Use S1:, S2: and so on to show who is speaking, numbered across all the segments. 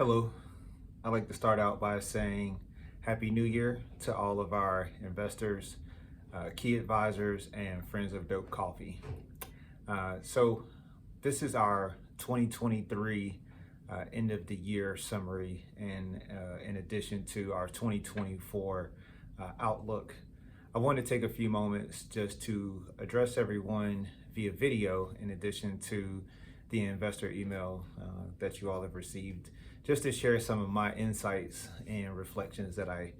S1: Hello. I'd like to start out by saying Happy New Year to all of our investors, key advisors, and friends of Dope Coffee. So, this is our 2023 end of the year summary, and in addition to our 2024 outlook. I want to take a few moments just to address everyone via video, in addition to the investor email that you all have received, just to share some of my insights and reflections that I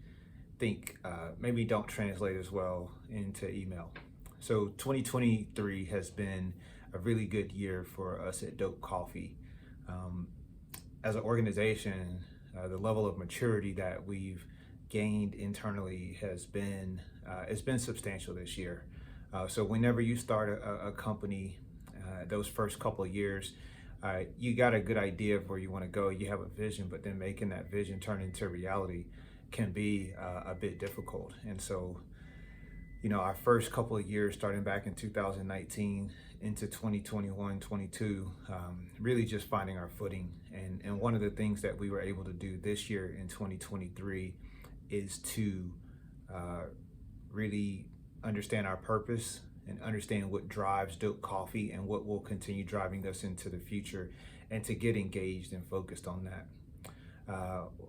S1: think maybe don't translate as well into email. So 2023 has been a really good year for us at Dope Coffee. As an organization, the level of maturity that we've gained internally has been it's been substantial this year. So whenever you start a company, those first couple of years, you got a good idea of where you want to go. You have a vision, but then making that vision turn into reality can be a bit difficult. And so, our first couple of years, starting back in 2019 into 2021, 22, really just finding our footing. And one of the things that we were able to do this year in 2023 is to really understand our purpose and understand what drives Dope Coffee and what will continue driving us into the future, and to get engaged and focused on that.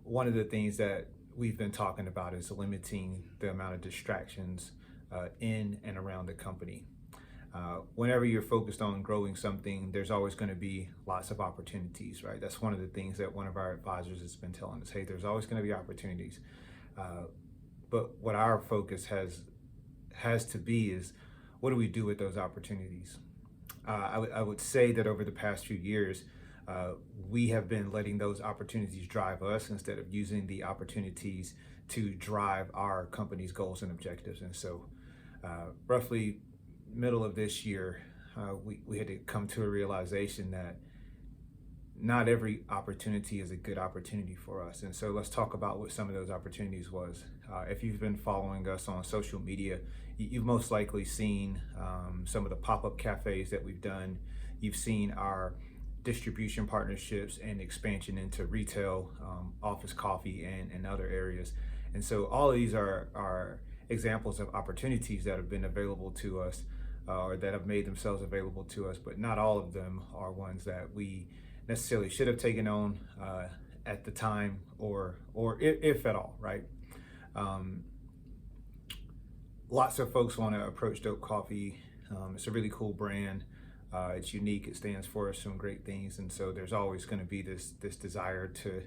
S1: One of the things that we've been talking about is limiting the amount of distractions in and around the company. Whenever you're focused on growing something, there's always going to be lots of opportunities, right? That's one of the things that one of our advisors has been telling us. Hey, there's always going to be opportunities. But what our focus has to be is, what do we do with those opportunities? I would say that over the past few years, we have been letting those opportunities drive us instead of using the opportunities to drive our company's goals and objectives. And so roughly middle of this year, we had to come to a realization that not every opportunity is a good opportunity for us. And so let's talk about what some of those opportunities was. If you've been following us on social media, you've most likely seen some of the pop-up cafes that we've done. You've seen our distribution partnerships and expansion into retail, office coffee, and other areas. And so all of these are examples of opportunities that have been available to us, or that have made themselves available to us, but not all of them are ones that we necessarily should have taken on at the time, or if at all, right? Lots of folks want to approach Dope Coffee. It's a really cool brand. It's unique. It stands for some great things, and so there's always going to be this desire to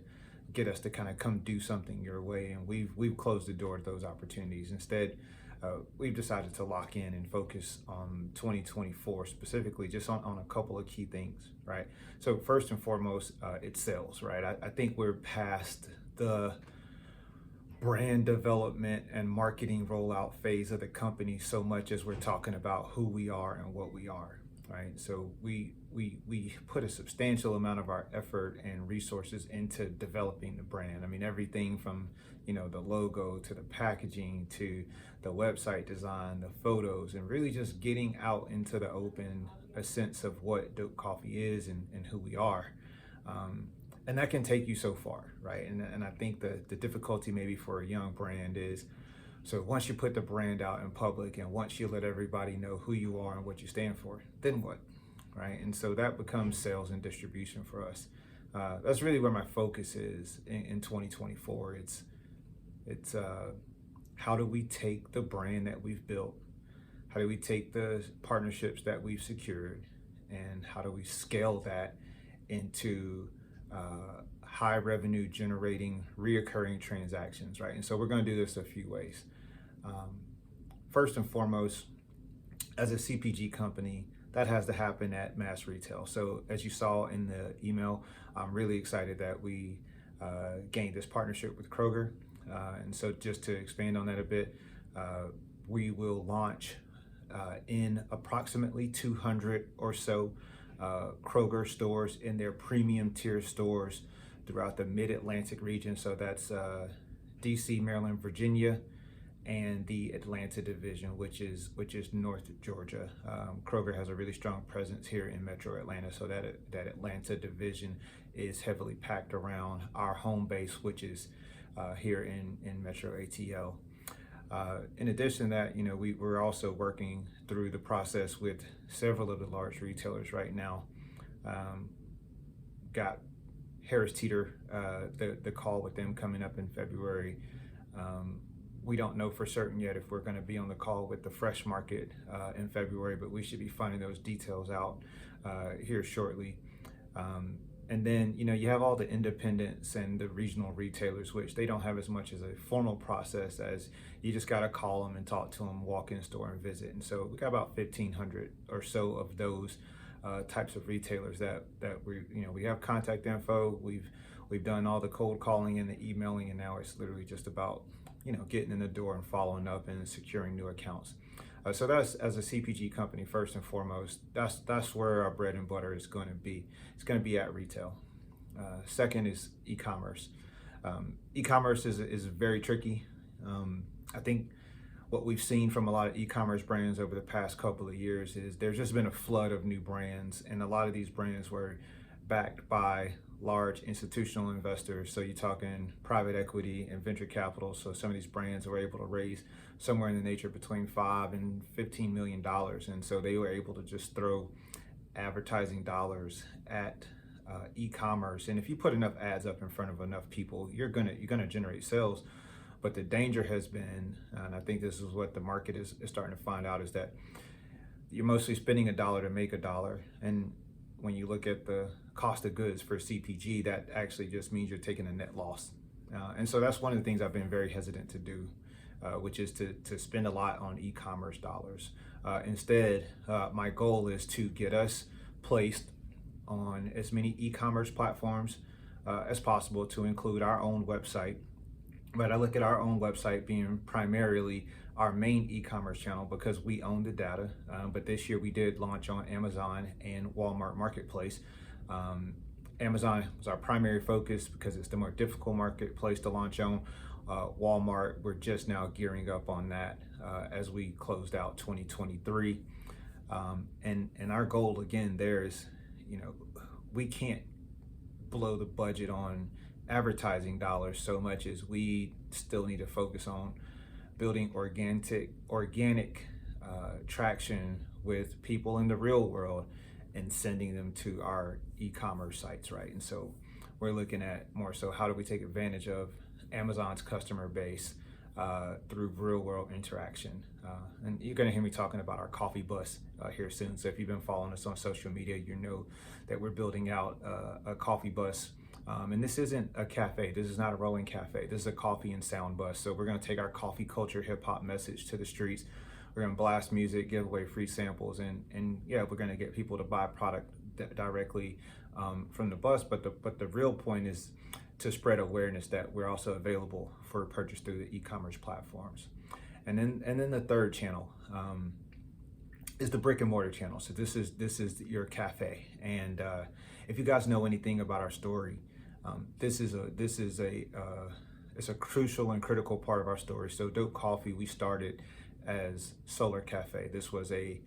S1: get us to kind of come do something your way. And we've closed the door to those opportunities. Instead, we've decided to lock in and focus on 2024 specifically, just on a couple of key things, right? So first and foremost, it's sales, right? I think we're past the brand development and marketing rollout phase of the company so much as we're talking about who we are and what we are, right? So we put a substantial amount of our effort and resources into developing the brand. I mean, everything from the logo to the packaging to the website design, the photos, and really just getting out into the open a sense of what Dope Coffee is and who we are. And that can take you so far, right? And I think the difficulty maybe for a young brand is, so once you put the brand out in public and once you let everybody know who you are and what you stand for, then what, right? And so that becomes sales and distribution for us. That's really where my focus is in 2024. It's how do we take the brand that we've built? How do we take the partnerships that we've secured, and how do we scale that into high revenue generating reoccurring transactions, right? And so we're going to do this a few ways. First and foremost, as a CPG company, that has to happen at mass retail. So as you saw in the email, I'm really excited that we gained this partnership with Kroger. And so just to expand on that a bit, we will launch in approximately 200 or so Kroger stores in their premium tier stores throughout the mid-Atlantic region. So that's DC, Maryland, Virginia, and the Atlanta division, which is North Georgia. Kroger has a really strong presence here in Metro Atlanta, so that Atlanta division is heavily packed around our home base, which is here in Metro ATL. In addition to that, we're also working through the process with several of the large retailers right now. Got Harris Teeter, the call with them coming up in February. We don't know for certain yet if we're going to be on the call with the Fresh Market in February, but we should be finding those details out here shortly. And then, you have all the independents and the regional retailers, which they don't have as much as a formal process as you just got to call them and talk to them, walk in the store and visit. And so we got about 1,500 or so of those types of retailers that we have contact info. We've done all the cold calling and the emailing, and now it's literally just about, getting in the door and following up and securing new accounts. So that's, as a CPG company, first and foremost, that's where our bread and butter is going to be. It's going to be at retail. Second is e-commerce. E-commerce is very tricky. I think what we've seen from a lot of e-commerce brands over the past couple of years is there's just been a flood of new brands, and a lot of these brands were backed by large institutional investors. So you're talking private equity and venture capital. So some of these brands were able to raise somewhere in the nature between $5 and $15 million. And so they were able to just throw advertising dollars at e-commerce. And if you put enough ads up in front of enough people, you're gonna generate sales. But the danger has been, and I think this is what the market is starting to find out, is that you're mostly spending $1 to make $1. And when you look at the cost of goods for CPG, that actually just means you're taking a net loss. And so that's one of the things I've been very hesitant to do, which is to spend a lot on e-commerce dollars. Instead, my goal is to get us placed on as many e-commerce platforms as possible, to include our own website. But I look at our own website being primarily our main e-commerce channel because we own the data. But this year we did launch on Amazon and Walmart Marketplace. Amazon was our primary focus because it's the more difficult marketplace to launch on. Walmart, we're just now gearing up on that as we closed out 2023. And our goal again there is, we can't blow the budget on advertising dollars so much as we still need to focus on building organic traction with people in the real world and sending them to our e-commerce sites, right? And so we're looking at more so how do we take advantage of Amazon's customer base through real world interaction. And you're gonna hear me talking about our coffee bus here soon. So if you've been following us on social media, you know that we're building out a coffee bus. And this isn't a cafe. This is not a rolling cafe. This is a coffee and sound bus. So we're gonna take our coffee culture, hip hop message to the streets. We're gonna blast music, give away free samples, and yeah, we're gonna get people to buy product directly from the bus. But the real point is to spread awareness that we're also available for purchase through the e-commerce platforms. And then the third channel is the brick and mortar channel. So this is your cafe. And if you guys know anything about our story, it's a crucial and critical part of our story. So Dope Coffee, we started as Solar Cafe. This was a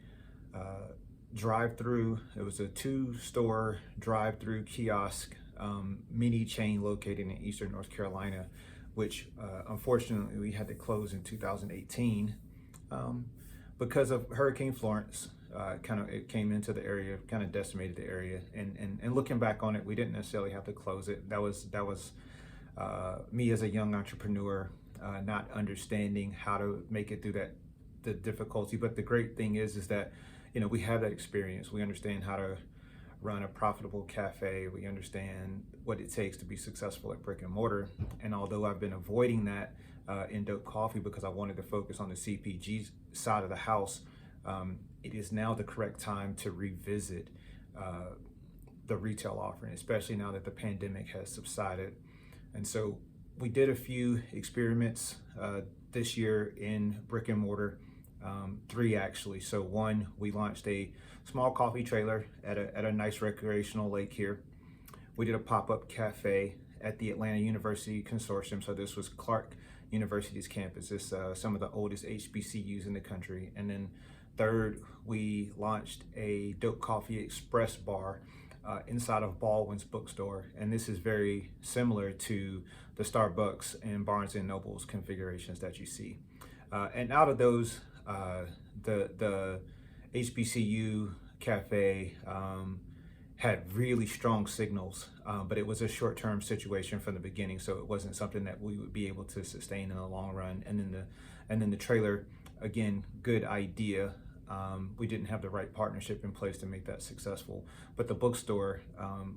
S1: drive-through. It was a 2-store drive-through kiosk mini chain located in Eastern North Carolina, which unfortunately we had to close in 2018 because of Hurricane Florence. It came into the area, kind of decimated the area, and looking back on it, we didn't necessarily have to close it. That was me as a young entrepreneur, not understanding how to make it through the difficulty. But the great thing is that we have that experience. We understand how to run a profitable cafe. We understand what it takes to be successful at brick and mortar. And although I've been avoiding that in Dope Coffee because I wanted to focus on the CPG side of the house, it is now the correct time to revisit the retail offering, especially now that the pandemic has subsided. And so we did a few experiments this year in brick and mortar, 3 actually. So 1, we launched a small coffee trailer at a nice recreational lake here. We did a pop-up cafe at the Atlanta University Consortium. So this was Clark University's campus. It's some of the oldest HBCUs in the country. And then 3rd, we launched a Dope Coffee Express bar inside of Baldwin's bookstore, and this is very similar to the Starbucks and Barnes and Noble's configurations that you see. And out of those, the HBCU cafe had really strong signals, but it was a short-term situation from the beginning, so it wasn't something that we would be able to sustain in the long run. And then the trailer, again, good idea. We didn't have the right partnership in place to make that successful, but the bookstore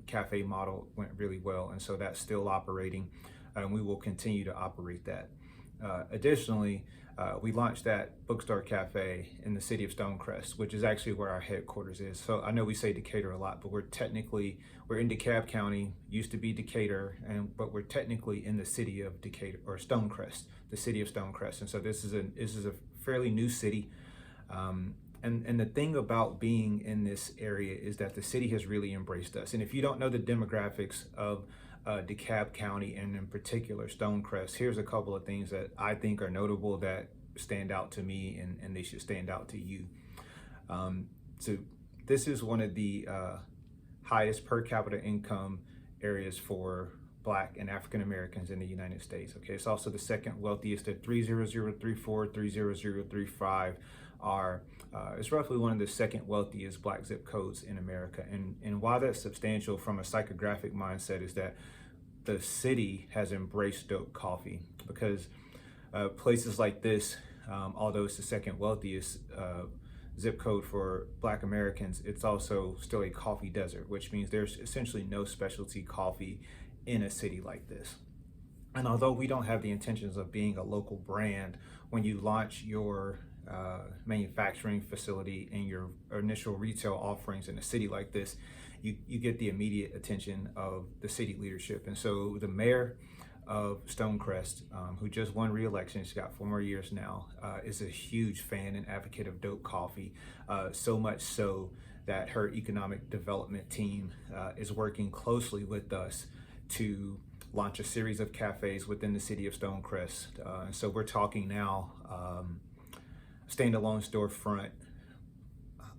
S1: cafe model went really well, and so that's still operating, and we will continue to operate that. Additionally, we launched that bookstore cafe in the city of Stonecrest, which is actually where our headquarters is. So I know we say Decatur a lot, but we're in DeKalb County, used to be Decatur, but we're technically in the city of Decatur, or Stonecrest, the city of Stonecrest. And so this is a fairly new city. And the thing about being in this area is that the city has really embraced us. And if you don't know the demographics of DeKalb County, and in particular Stonecrest, here's a couple of things that I think are notable that stand out to me, and they should stand out to you. So this is one of the highest per capita income areas for Black and African Americans in the United States. Okay, it's also the second wealthiest at 30034, 30035 are it's roughly one of the second wealthiest Black zip codes in America. And why that's substantial from a psychographic mindset is that the city has embraced dope coffee, because places like this, although it's the second wealthiest zip code for Black Americans, it's also still a coffee desert, which means there's essentially no specialty coffee in a city like this. And although we don't have the intentions of being a local brand, when you launch your manufacturing facility and your initial retail offerings in a city like this, you get the immediate attention of the city leadership. And so the mayor of Stonecrest, who just won re-election, she's got 4 more years now, is a huge fan and advocate of dope coffee, so much so that her economic development team is working closely with us to launch a series of cafes within the city of Stonecrest. And so we're talking now standalone storefront,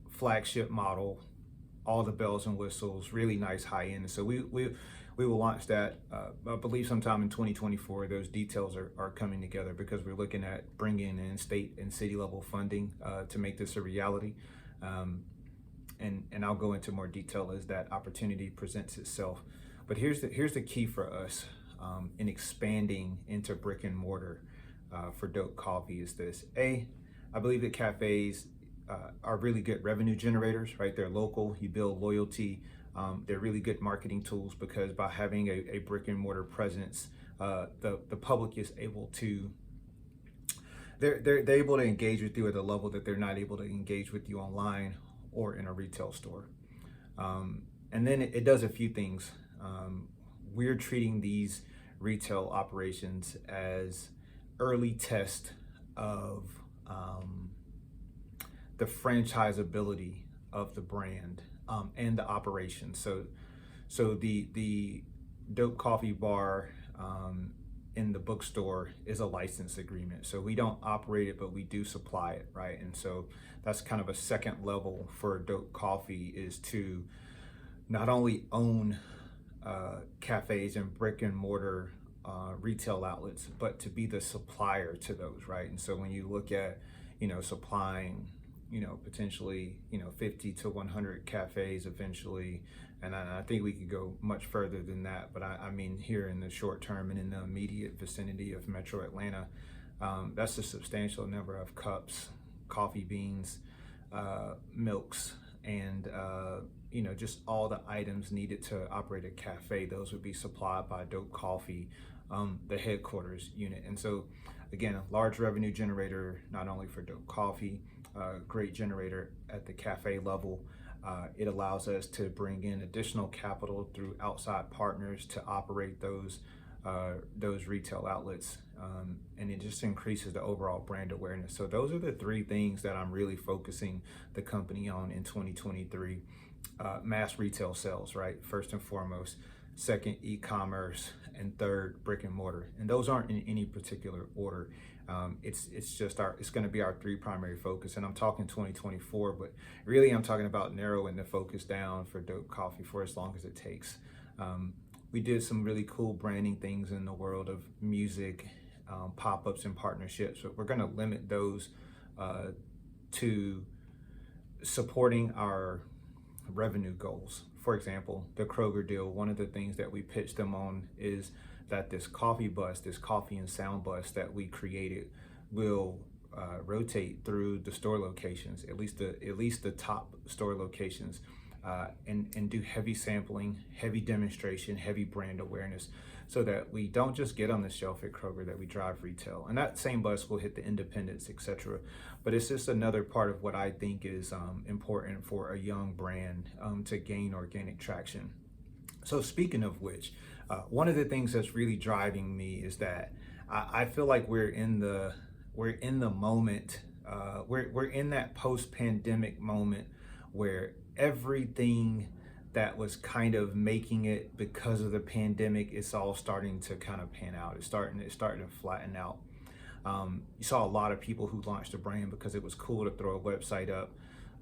S1: flagship model, all the bells and whistles, really nice high end. So we will launch that, I believe sometime in 2024. Those details are coming together, because we're looking at bringing in state and city level funding to make this a reality. And I'll go into more detail as that opportunity presents itself. But here's the key for us in expanding into brick and mortar for dope coffee is this. I believe that cafes are really good revenue generators, right? They're local, you build loyalty. They're really good marketing tools, because by having a brick and mortar presence, the public is able to, they're able to engage with you at a level that they're not able to engage with you online or in a retail store. And then it does a few things. We're treating these retail operations as early test of the franchisability of the brand and the operation. So the dope coffee bar in the bookstore is a license agreement. So we don't operate it, but we do supply it, right? And so that's kind of a second level for dope coffee, is to not only own cafes and brick and mortar retail outlets, but to be the supplier to those, right? And so when you look at, supplying, potentially, 50 to 100 cafes eventually, and I think we could go much further than that, but I mean here in the short term and in the immediate vicinity of Metro Atlanta, that's a substantial number of cups, coffee beans, milks, and just all the items needed to operate a cafe. Those would be supplied by Dope Coffee, the headquarters unit. And so again, a large revenue generator, not only for Dope Coffee, great generator at the cafe level. It allows us to bring in additional capital through outside partners to operate those retail outlets, and it just increases the overall brand awareness. So those are the 3 things that I'm really focusing the company on in 2023. Mass retail sales, right? First and foremost. second e-commerce, and third brick and mortar. And those aren't in any particular order. It's just it's going to be our three primary focus. And I'm talking 2024, but really I'm talking about narrowing the focus down for Dope Coffee for as long as it takes. We did some really cool branding things in the world of music, pop-ups and partnerships, but we're going to limit those to supporting our revenue goals. For example, the Kroger deal, one of the things that we pitched them on is that this coffee bus, this coffee and sound bus that we created will rotate through the store locations, at least the top store locations, and do heavy sampling, heavy demonstration, heavy brand awareness, so that we don't just get on the shelf at Kroger, that we drive retail. And that same bus will hit the independents, etc. But it's just another part of what I think is important for a young brand to gain organic traction. So speaking of which, one of the things that's really driving me is that I feel like we're in the moment, we're in that post-pandemic moment where everything that was kind of making it because of the pandemic, it's all starting to kind of pan out. It's starting to flatten out. You saw a lot of people who launched a brand because it was cool to throw a website up,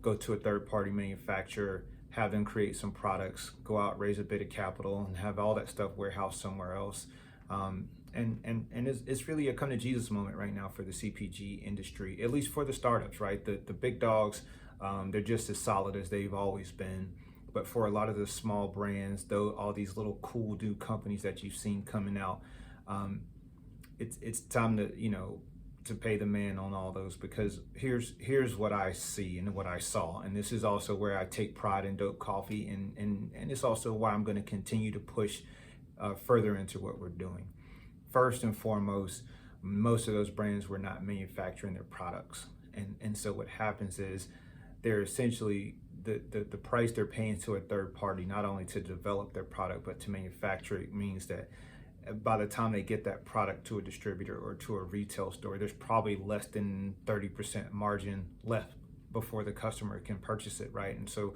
S1: go to a third-party manufacturer, have them create some products, go out, raise a bit of capital, and have all that stuff warehoused somewhere else. And it's really a come to Jesus moment right now for the CPG industry, at least for the startups, right? The big dogs, they're just as solid as they've always been. But for a lot of the small brands, though, all these little cool new companies that you've seen coming out, it's time to pay the man on all those, because here's what I see and what I saw, and this is also where I take pride in Dope Coffee, and it's also why I'm going to continue to push further into what we're doing. First and foremost, most of those brands were not manufacturing their products, and so what happens is they're essentially the price they're paying to a third party, not only to develop their product but to manufacture it, means that by the time they get that product to a distributor or to a retail store, there's probably less than 30% margin left before the customer can purchase it, right? And so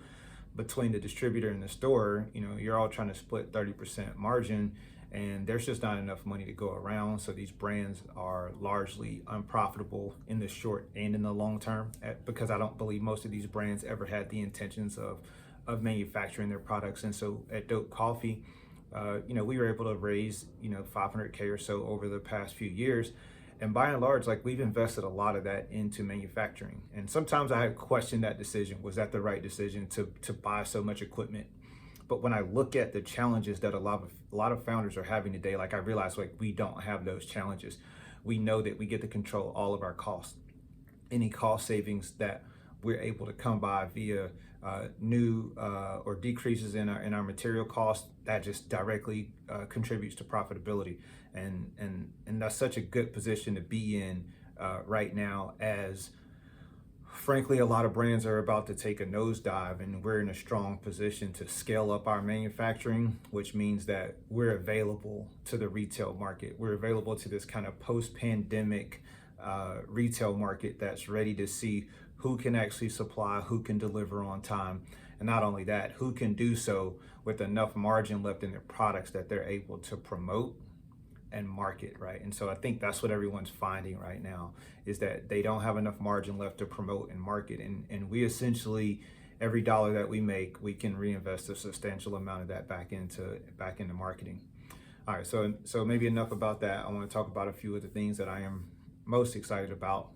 S1: between the distributor and the store, you're all trying to split 30% margin, and there's just not enough money to go around. So these brands are largely unprofitable in the short and in the long term, because I don't believe most of these brands ever had the intentions of manufacturing their products. And so at Dope Coffee, we were able to raise, $500K or so over the past few years. And by and large, we've invested a lot of that into manufacturing. And sometimes I had questioned that decision. Was that the right decision to buy so much equipment? But when I look at the challenges that a lot of founders are having today, I realize we don't have those challenges. We know that we get to control all of our costs. Any cost savings that we're able to come by via new or decreases in our material costs, that just directly contributes to profitability, and that's such a good position to be in right now, as frankly a lot of brands are about to take a nosedive, and we're in a strong position to scale up our manufacturing, which means that we're available to the retail market. We're available to this kind of post-pandemic retail market that's ready to see who can actually supply, who can deliver on time, and not only that, who can do so with enough margin left in their products that they're able to promote and market, right? And so I think that's what everyone's finding right now, is that they don't have enough margin left to promote and market, and we essentially, every dollar that we make, we can reinvest a substantial amount of that back into marketing. All right, so maybe enough about that. I want to talk about a few of the things that I am most excited about.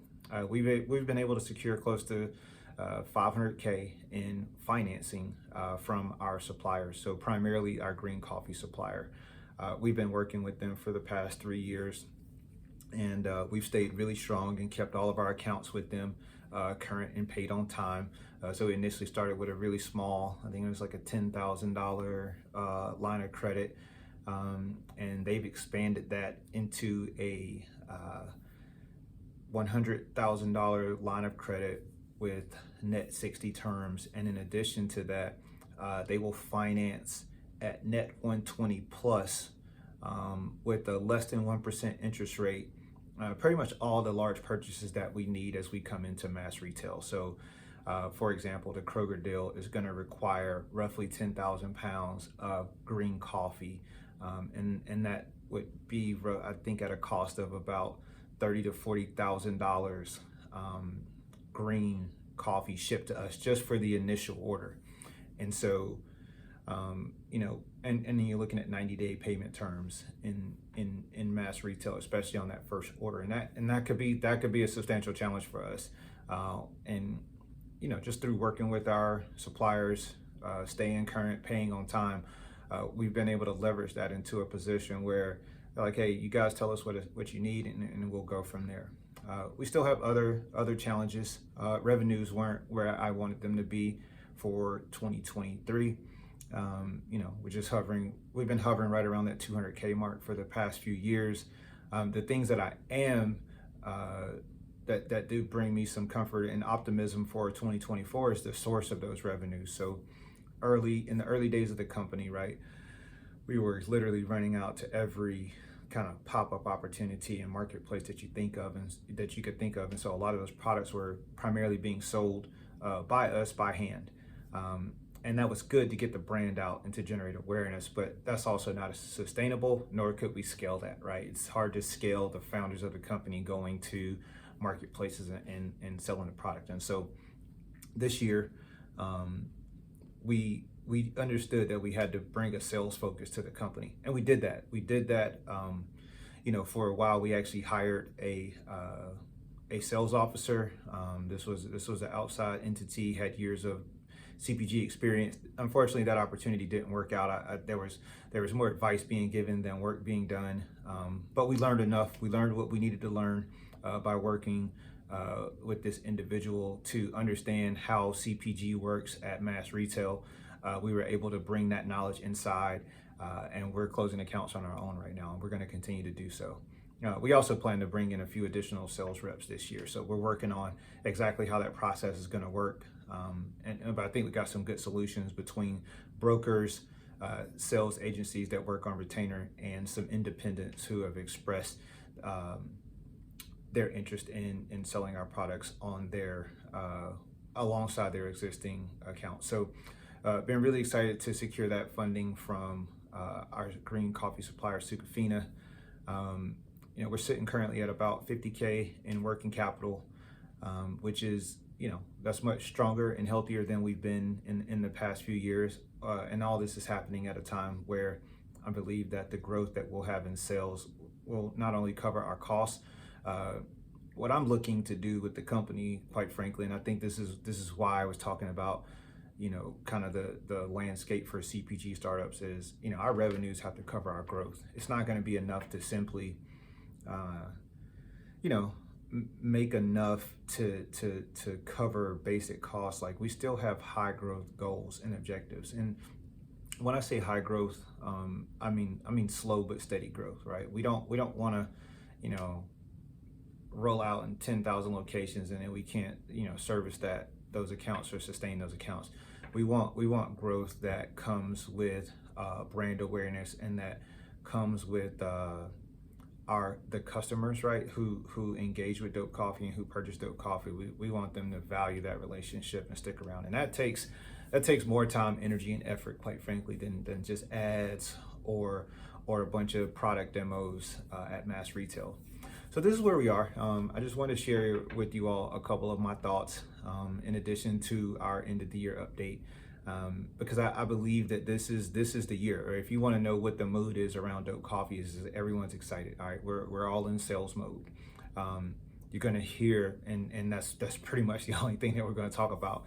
S1: We've been able to secure close to $500K in financing from our suppliers, so primarily our green coffee supplier. We've been working with them for the past 3 years, and we've stayed really strong and kept all of our accounts with them current and paid on time. So we initially started with a really small, I think it was a $10,000 line of credit, and they've expanded that into a $100,000 line of credit with net 60 terms, and in addition to that, they will finance at net 120 plus with a less than 1% interest rate, pretty much all the large purchases that we need as we come into mass retail. So For example, the Kroger deal is going to require roughly 10,000 pounds of green coffee, and that would be, I think, at a cost of about $30,000 to $40,000 green coffee shipped to us just for the initial order. And so, and then you're looking at 90-day payment terms in mass retail, especially on that first order, and that could be a substantial challenge for us. And just through working with our suppliers, staying current, paying on time, we've been able to leverage that into a position where they're like, hey, you guys tell us what you need, and we'll go from there. We still have other challenges. Revenues weren't where I wanted them to be for 2023. We've been hovering right around that 200K mark for the past few years. The things that I am that do bring me some comfort and optimism for 2024 is the source of those revenues. So in the early days of the company, right, we were literally running out to every kind of pop-up opportunity and marketplace that you think of and that you could think of. And so a lot of those products were primarily being sold by us by hand. And that was good to get the brand out and to generate awareness, but that's also not sustainable, nor could we scale that, right? It's hard to scale the founders of the company going to marketplaces and selling the product. And so this year, we understood that we had to bring a sales focus to the company, and we did that. For a while, we actually hired a sales officer. This was an outside entity, had years of CPG experience. Unfortunately, that opportunity didn't work out. There was more advice being given than work being done, but we learned enough. We learned what we needed to learn by working with this individual to understand how CPG works at mass retail. We were able to bring that knowledge inside, and we're closing accounts on our own right now, and we're going to continue to do so. We also plan to bring in a few additional sales reps this year, so we're working on exactly how that process is going to work. But I think we got some good solutions between brokers, sales agencies that work on retainer, and some independents who have expressed their interest in selling our products on their alongside their existing accounts. So been really excited to secure that funding from our green coffee supplier, Sucafina. We're sitting currently at about 50K in working capital, which is, that's much stronger and healthier than we've been in the past few years. And all this is happening at a time where I believe that the growth that we'll have in sales will not only cover our costs. What I'm looking to do with the company, quite frankly, and I think this is why I was talking about, kind of the landscape for CPG startups is, our revenues have to cover our growth. It's not going to be enough to simply, make enough to cover basic costs. Like, we still have high growth goals and objectives. And when I say high growth, I mean slow but steady growth, right? We don't want to, roll out in 10,000 locations and then we can't, service those accounts or sustain those accounts. We want growth that comes with brand awareness and that comes with the customers, right, who engage with Dope Coffee and who purchase Dope Coffee. We want them to value that relationship and stick around, and that takes more time, energy, and effort, quite frankly, than just ads or a bunch of product demos at mass retail. So this is where we are. I just want to share with you all a couple of my thoughts in addition to our end of the year update, because I believe that this is the year. Or if you want to know what the mood is around Dope Coffee, is everyone's excited. All right, we're all in sales mode. You're going to hear, and that's pretty much the only thing that we're going to talk about,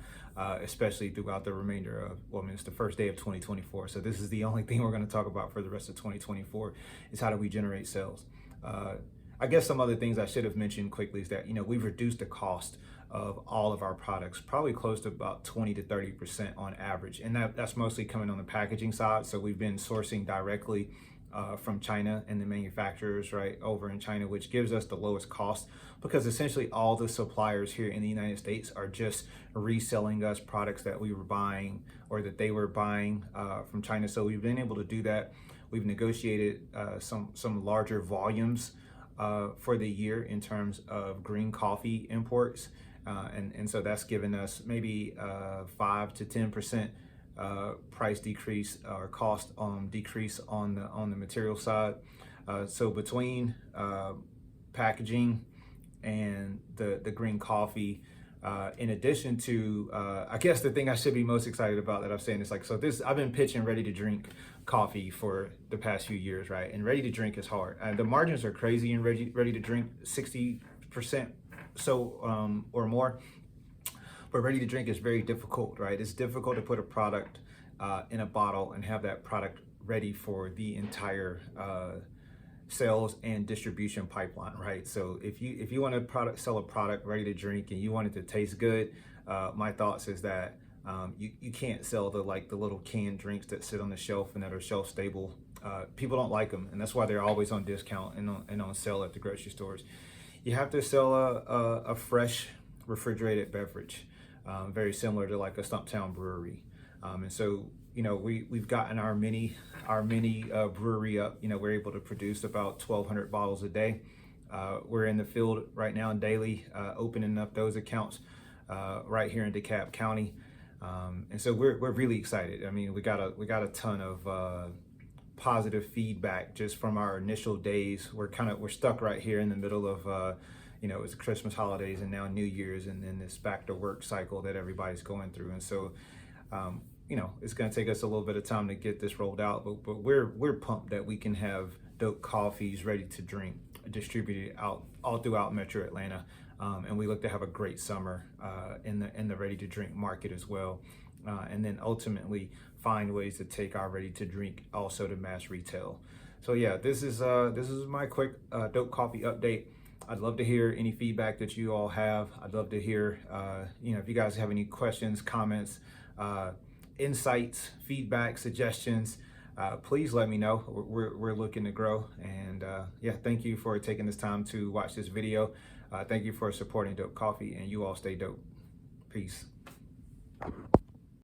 S1: especially throughout the remainder of, it's the first day of 2024. So this is the only thing we're going to talk about for the rest of 2024 is how do we generate sales. I guess some other things I should have mentioned quickly is that, we've reduced the cost of all of our products, probably close to about 20 to 30% on average. And that's mostly coming on the packaging side. So we've been sourcing directly from China and the manufacturers right over in China, which gives us the lowest cost, because essentially all the suppliers here in the United States are just reselling us products that we were buying or that they were buying from China. So we've been able to do that. We've negotiated some larger volumes for the year in terms of green coffee imports. And so that's given us maybe 5 to 10% price decrease or cost decrease on the material side. So between packaging and the green coffee, in addition to, I guess the thing I should be most excited about that I'm saying is like, so this, I've been pitching ready to drink coffee for the past few years, right? And ready to drink is hard. The margins are crazy in ready to drink, 60% so or more. But ready to drink is very difficult, right? It's difficult to put a product in a bottle and have that product ready for the entire sales and distribution pipeline, right? So if you want to sell a product ready to drink and you want it to taste good, my thoughts is that you can't sell the little canned drinks that sit on the shelf and that are shelf stable. People don't like them, and that's why they're always on discount and on sale at the grocery stores. You have to sell a fresh refrigerated beverage, very similar to like a Stumptown brewery. And so, you know, we've gotten our mini brewery up. You know, we're able to produce about 1,200 bottles a day. We're in the field right now daily, opening up those accounts right here in DeKalb County. And so we're really excited. I mean, we got a ton of positive feedback just from our initial days. We're stuck right here in the middle of you know, it's Christmas holidays and now New Year's, and then this back to work cycle that everybody's going through. And so you know, it's going to take us a little bit of time to get this rolled out, but we're pumped that we can have dope coffees ready to drink distributed out all throughout Metro Atlanta, and we look to have a great summer in the ready to drink market as well, and then ultimately find ways to take our ready to drink also to mass retail. So yeah, this is my quick dope coffee update. I'd love to hear any feedback that you all have. I'd love to hear you know, if you guys have any questions, comments, insights, feedback, suggestions, please let me know. We're looking to grow. And yeah, thank you for taking this time to watch this video. Thank you for supporting Dope Coffee, and you all stay dope. Peace.